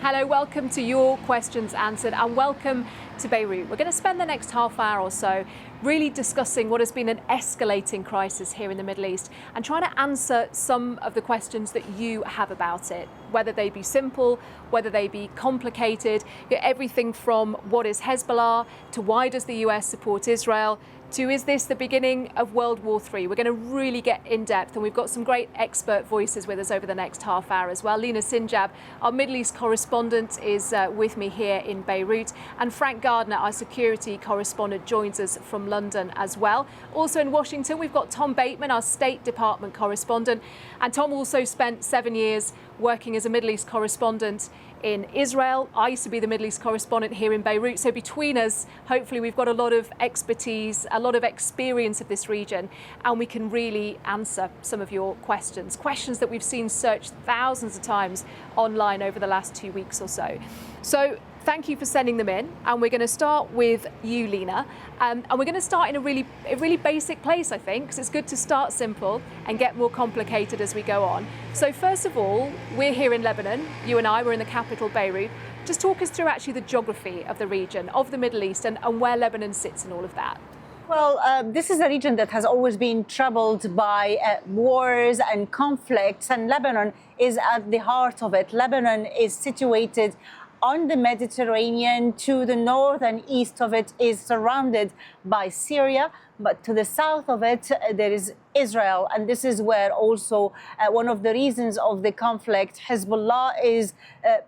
Hello, welcome to Your Questions Answered and welcome to Beirut. We're going to spend the next half hour or so really discussing what has been an escalating crisis here in the Middle East and trying to answer some of the questions that you have about it, whether they be simple, whether they be complicated, everything from what is Hezbollah to why does the US support Israel, to is this the beginning of World War III? We're going to really get in depth, and we've got some great expert voices with us over the next half hour as well. Lina Sinjab, our Middle East correspondent, is with me here in Beirut, and Frank Gardner, our security correspondent, joins us from London as well. Also in Washington, we've got Tom Bateman, our State Department correspondent, and Tom also spent 7 years working as a Middle East correspondent in Israel. I used to be the Middle East correspondent here in Beirut. So between us, hopefully we've got a lot of expertise, a lot of experience of this region, and we can really answer some of your questions that we've seen searched thousands of times online over the last 2 weeks or so. So thank you for sending them in, and we're going to start with you, Lina, and we're going to start in a really basic place, I think, because it's good to start simple and get more complicated as we go on. So first of all, we're here in Lebanon. You and I were in the capital, Beirut. Just talk us through actually the geography of the region, of the Middle East, and where Lebanon sits in all of that. Well, this is a region that has always been troubled by wars and conflicts, and Lebanon is at the heart of it. Lebanon is situated on the Mediterranean. To the north and east of it is surrounded by Syria, but to the south of it there is Israel, and this is where also one of the reasons of the conflict. Hezbollah is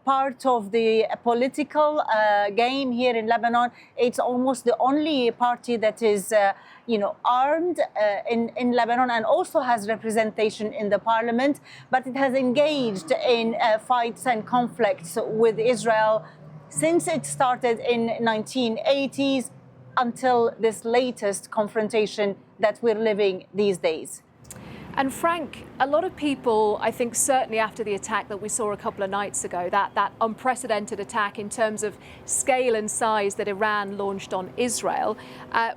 part of the political game here in Lebanon. It's almost the only party that is armed in Lebanon, and also has representation in the parliament, but it has engaged in fights and conflicts with Israel since it started in 1980s until this latest confrontation that we're living these days. And Frank, a lot of people, I think certainly after the attack that we saw a couple of nights ago, that unprecedented attack in terms of scale and size that Iran launched on Israel,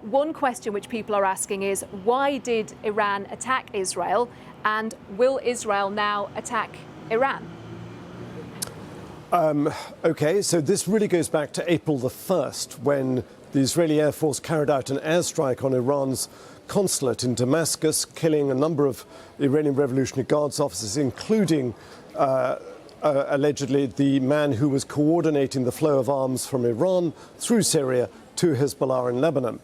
one question which people are asking is, why did Iran attack Israel, and will Israel now attack Iran? OK, so this really goes back to April the 1st, when the Israeli Air Force carried out an airstrike on Iran's consulate in Damascus, killing a number of Iranian Revolutionary Guards officers, including allegedly the man who was coordinating the flow of arms from Iran through Syria to Hezbollah in Lebanon.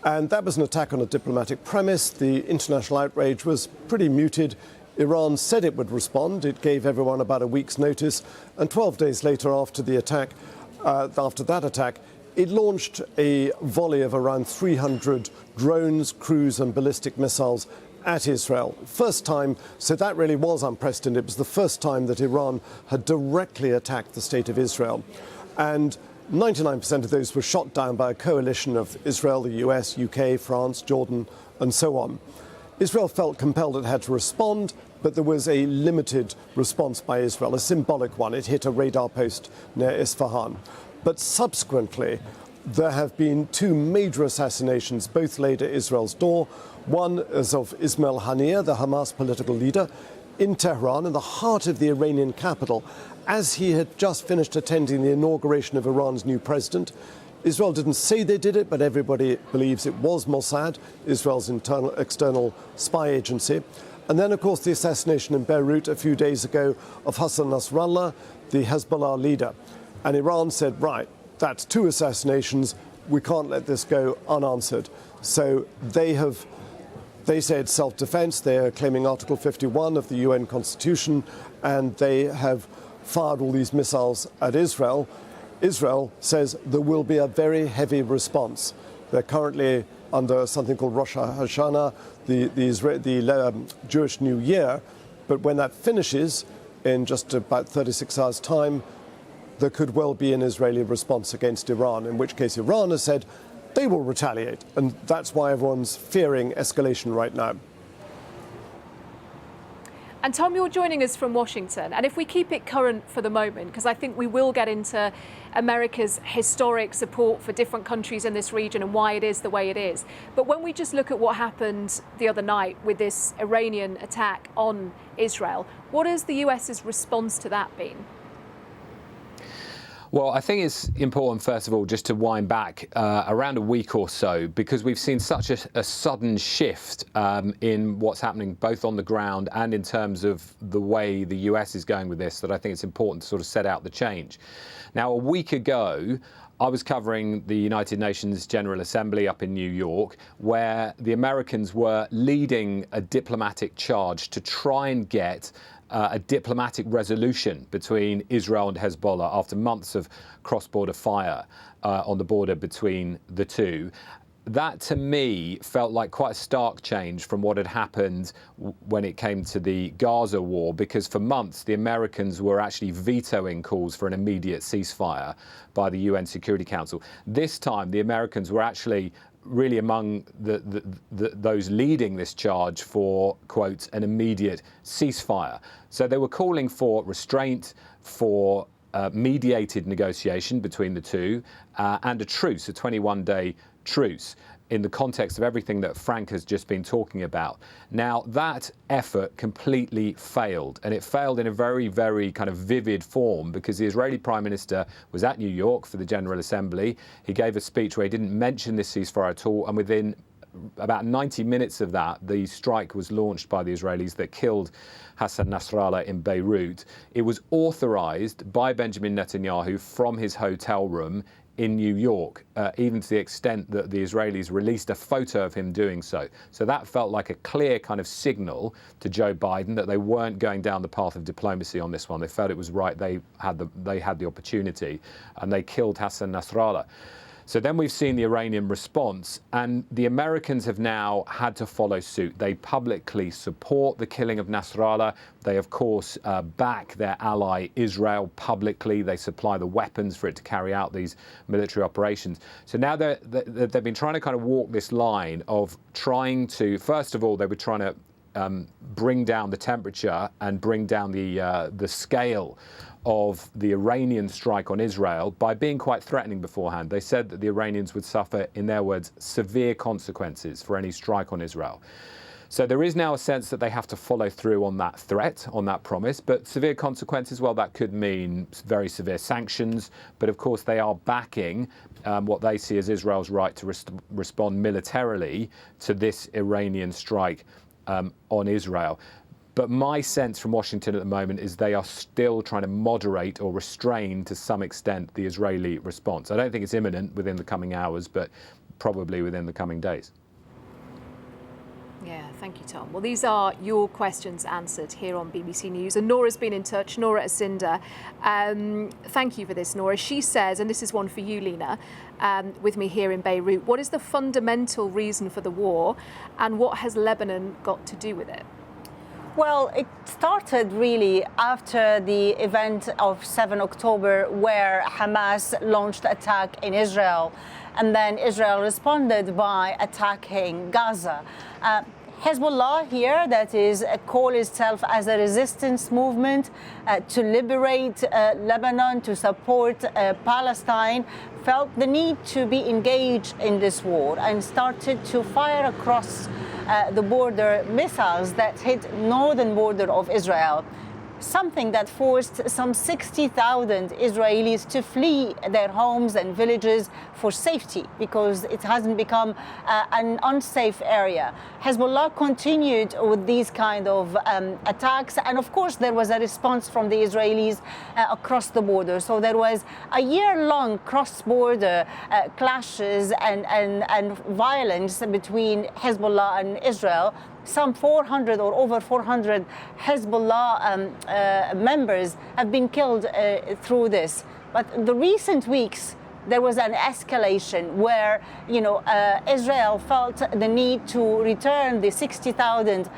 And that was an attack on a diplomatic premise. The international outrage was pretty muted. Iran said it would respond. It gave everyone about a week's notice. And 12 days later, after that attack, it launched a volley of around 300 drones, cruise and ballistic missiles at Israel. First time, so that really was unprecedented. It was the first time that Iran had directly attacked the state of Israel. And 99% of those were shot down by a coalition of Israel, the US, UK, France, Jordan, and so on. Israel felt compelled it had to respond, but there was a limited response by Israel, a symbolic one. It hit a radar post near Isfahan. But subsequently, there have been two major assassinations, both laid at Israel's door. One is of Ismail Haniyeh, the Hamas political leader, in Tehran, in the heart of the Iranian capital, as he had just finished attending the inauguration of Iran's new president. Israel didn't say they did it, but everybody believes it was Mossad, Israel's external spy agency. And then, of course, the assassination in Beirut a few days ago of Hassan Nasrallah, the Hezbollah leader. And Iran said, right, that's two assassinations. We can't let this go unanswered. So they say it's self-defense. They are claiming Article 51 of the UN Constitution, and they have fired all these missiles at Israel. Israel says there will be a very heavy response. They're currently under something called Rosh Hashanah, the Jewish New Year. But when that finishes in just about 36 hours' time, there could well be an Israeli response against Iran, in which case Iran has said they will retaliate. And that's why everyone's fearing escalation right now. And Tom, you're joining us from Washington. And if we keep it current for the moment, because I think we will get into America's historic support for different countries in this region and why it is the way it is. But when we just look at what happened the other night with this Iranian attack on Israel, what has the US's response to that been? Well, I think it's important, first of all, just to wind back around a week or so, because we've seen such a sudden shift in what's happening both on the ground and in terms of the way the US is going with this, that I think it's important to sort of set out the change. Now, a week ago, I was covering the United Nations General Assembly up in New York, where the Americans were leading a diplomatic charge to try and get a diplomatic resolution between Israel and Hezbollah after months of cross-border fire on the border between the two. That, to me, felt like quite a stark change from what had happened when it came to the Gaza war, because for months the Americans were actually vetoing calls for an immediate ceasefire by the UN Security Council. This time, the Americans were actually really among those leading this charge for, quote, an immediate ceasefire. So they were calling for restraint, for mediated negotiation between the two, and a truce, a 21-day truce, in the context of everything that Frank has just been talking about. Now, that effort completely failed, and it failed in a very, very kind of vivid form, because the Israeli Prime Minister was at New York for the General Assembly. He gave a speech where he didn't mention this ceasefire at all, and within about 90 minutes of that, the strike was launched by the Israelis that killed Hassan Nasrallah in Beirut. It was authorized by Benjamin Netanyahu from his hotel room in New York, even to the extent that the Israelis released a photo of him doing so. So that felt like a clear kind of signal to Joe Biden that they weren't going down the path of diplomacy on this one. They felt it was right. They had the opportunity, and they killed Hassan Nasrallah. So then we've seen the Iranian response, and the Americans have now had to follow suit. They publicly support the killing of Nasrallah. They, of course, back their ally Israel publicly. They supply the weapons for it to carry out these military operations. So now they've been trying to kind of walk this line of trying to, first of all, they were trying to bring down the temperature and bring down the scale of the Iranian strike on Israel by being quite threatening beforehand. They said that the Iranians would suffer, in their words, severe consequences for any strike on Israel. So there is now a sense that they have to follow through on that threat, on that promise. But severe consequences, well, that could mean very severe sanctions. But of course, they are backing what they see as Israel's right to respond militarily to this Iranian strike on Israel. But my sense from Washington at the moment is they are still trying to moderate or restrain to some extent the Israeli response. I don't think it's imminent within the coming hours, but probably within the coming days. Yeah, thank you, Tom. Well, these are your questions answered here on BBC News. And Nora's been in touch, Nora Asinda. Thank you for this, Nora. She says, and this is one for you, Lina, with me here in Beirut, what is the fundamental reason for the war, and what has Lebanon got to do with it? Well, it started really after the event of 7 October, where Hamas launched attack in Israel, and then Israel responded by attacking Gaza. Hezbollah here, that is, call itself as a resistance movement to liberate Lebanon, to support Palestine, felt the need to be engaged in this war and started to fire across the border missiles that hit northern border of Israel, something that forced some 60,000 Israelis to flee their homes and villages for safety, because it hasn't become an unsafe area. Hezbollah continued with these kind of attacks, and of course there was a response from the Israelis across the border. So there was a year-long cross-border clashes and violence between Hezbollah and Israel. Some 400 or over 400 Hezbollah members have been killed through this. But the recent weeks, there was an escalation where, Israel felt the need to return the 60,000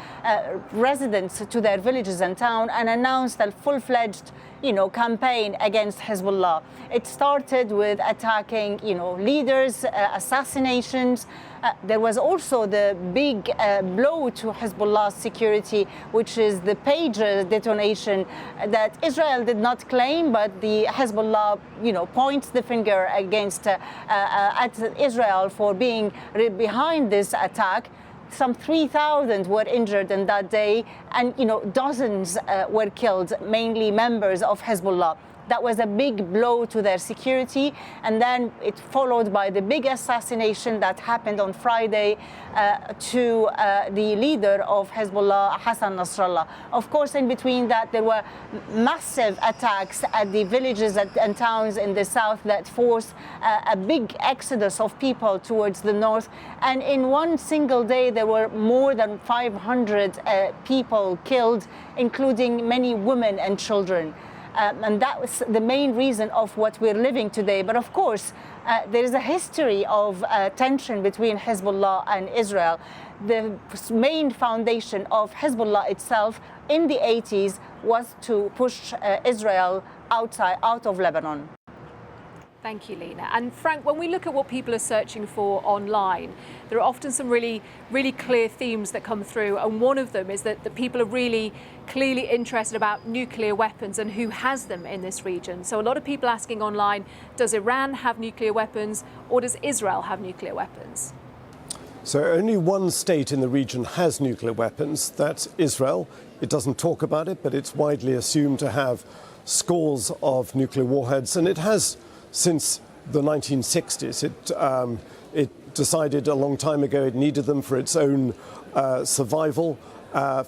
residents to their villages and town and announced a full-fledged, campaign against Hezbollah. It started with attacking, leaders, assassinations. There was also the big blow to Hezbollah's security, which is the pager detonation that Israel did not claim, but the Hezbollah, points the finger against at Israel for being behind this attack. Some 3,000 were injured in that day, and dozens were killed, mainly members of Hezbollah. That was a big blow to their security. And then it followed by the big assassination that happened on Friday to the leader of Hezbollah, Hassan Nasrallah. Of course, in between that, there were massive attacks at the villages and towns in the south that forced a big exodus of people towards the north. And in one single day, there were more than 500 people killed, including many women and children. And that was the main reason of what we're living today. But of course, there is a history of tension between Hezbollah and Israel. The main foundation of Hezbollah itself in the 80s was to push Israel out of Lebanon. Thank you, Lina. And Frank, when we look at what people are searching for online, there are often some really clear themes that come through. And one of them is that the people are really clearly interested about nuclear weapons and who has them in this region. So a lot of people asking online, does Iran have nuclear weapons or does Israel have nuclear weapons? So only one state in the region has nuclear weapons. That's Israel. It doesn't talk about it, but it's widely assumed to have scores of nuclear warheads. And it has since the 1960s. It decided a long time ago it needed them for its own survival.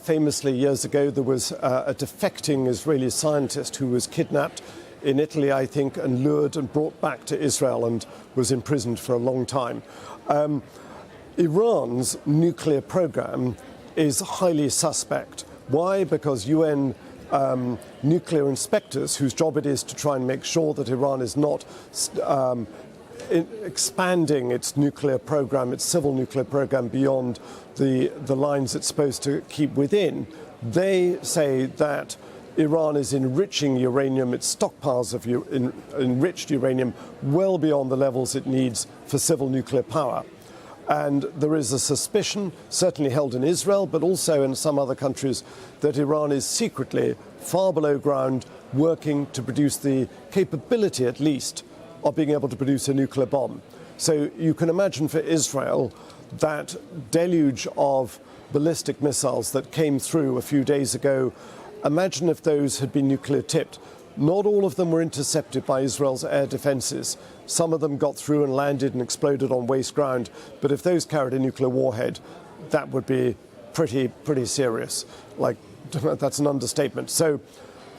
Famously, years ago, there was a defecting Israeli scientist who was kidnapped in Italy, I think, and lured and brought back to Israel and was imprisoned for a long time. Iran's nuclear program is highly suspect. Why? Because UN nuclear inspectors, whose job it is to try and make sure that Iran is not expanding its nuclear program, its civil nuclear program, beyond the lines it's supposed to keep within, they say that Iran is enriching uranium, its stockpiles of enriched uranium, well beyond the levels it needs for civil nuclear power. And there is a suspicion, certainly held in Israel, but also in some other countries, that Iran is secretly, far below ground, working to produce the capability, at least, of being able to produce a nuclear bomb. So you can imagine for Israel that deluge of ballistic missiles that came through a few days ago. Imagine if those had been nuclear tipped. Not all of them were intercepted by Israel's air defenses. Some of them got through and landed and exploded on waste ground. But if those carried a nuclear warhead, that would be pretty serious. Like, that's an understatement. So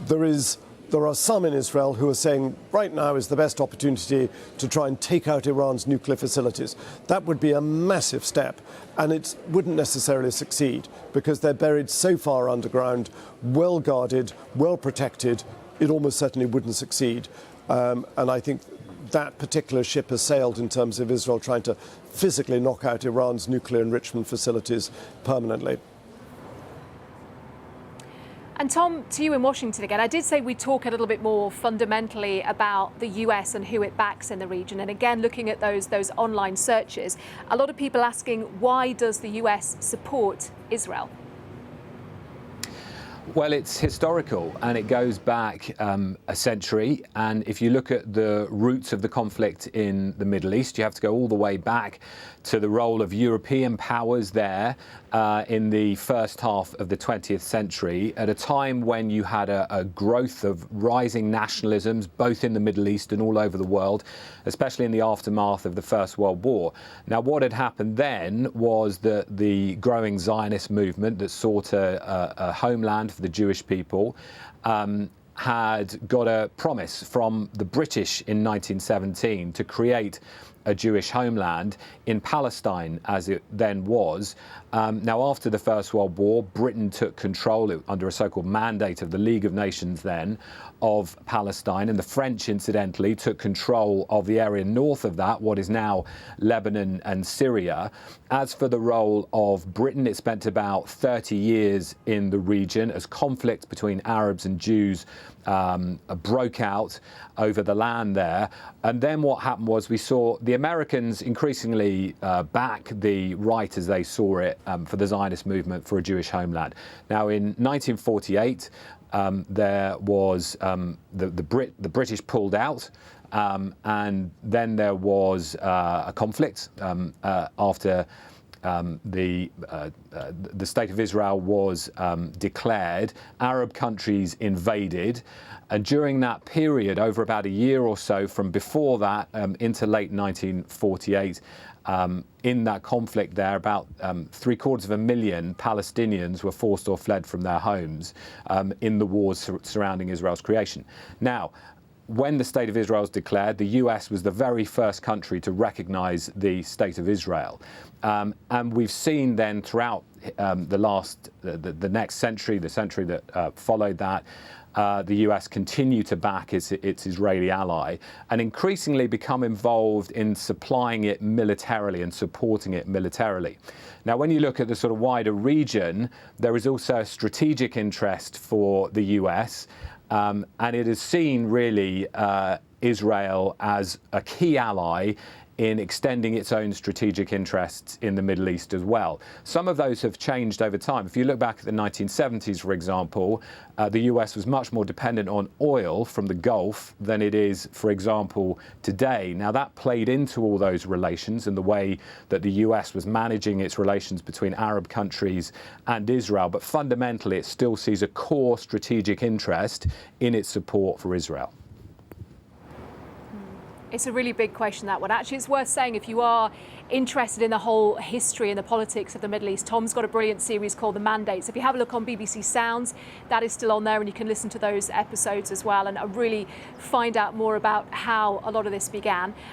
there are some in Israel who are saying right now is the best opportunity to try and take out Iran's nuclear facilities. That would be a massive step, and it wouldn't necessarily succeed because they're buried so far underground, well guarded, well protected. It almost certainly wouldn't succeed. And I think that particular ship has sailed in terms of Israel trying to physically knock out Iran's nuclear enrichment facilities permanently. And Tom, to you in Washington again, I did say we'd talk a little bit more fundamentally about the US and who it backs in the region. And again, looking at those online searches, a lot of people asking, why does the US support Israel? Well, it's historical and it goes back a century. And if you look at the roots of the conflict in the Middle East, you have to go all the way back to the role of European powers there in the first half of the 20th century, at a time when you had a growth of rising nationalisms, both in the Middle East and all over the world, especially in the aftermath of the First World War. Now, what had happened then was that the growing Zionist movement that sought a homeland for the Jewish people had got a promise from the British in 1917 to create a Jewish homeland in Palestine, as it then was. Now, after the First World War, Britain took control under a so-called mandate of the League of Nations then of Palestine, and the French, incidentally, took control of the area north of that, what is now Lebanon and Syria. As for the role of Britain, it spent about 30 years in the region as conflict between Arabs and Jews broke out over the land there. And then what happened was we saw the Americans increasingly back the right, as they saw it, for the Zionist movement for a Jewish homeland. Now, in 1948, there was the British pulled out, and then there was a conflict after the State of Israel was declared, Arab countries invaded. And during that period, over about a year or so from before that into late 1948, in that conflict there, about 750,000 Palestinians were forced or fled from their homes in the wars surrounding Israel's creation. Now, when the State of Israel was declared, the US was the very first country to recognize the State of Israel. And we've seen then throughout the next century, the century that followed that, the US continue to back its Israeli ally and increasingly become involved in supplying it militarily and supporting it militarily. Now, when you look at the sort of wider region, there is also a strategic interest for the US, and it has seen really Israel as a key ally in extending its own strategic interests in the Middle East as well. Some of those have changed over time. If you look back at the 1970s, for example, the US was much more dependent on oil from the Gulf than it is, for example, today. Now, that played into all those relations and the way that the US was managing its relations between Arab countries and Israel. But fundamentally, it still sees a core strategic interest in its support for Israel. It's a really big question, that one. Actually, it's worth saying, if you are interested in the whole history and the politics of the Middle East, Tom's got a brilliant series called The Mandate. So if you have a look on BBC Sounds, that is still on there, and you can listen to those episodes as well and really find out more about how a lot of this began.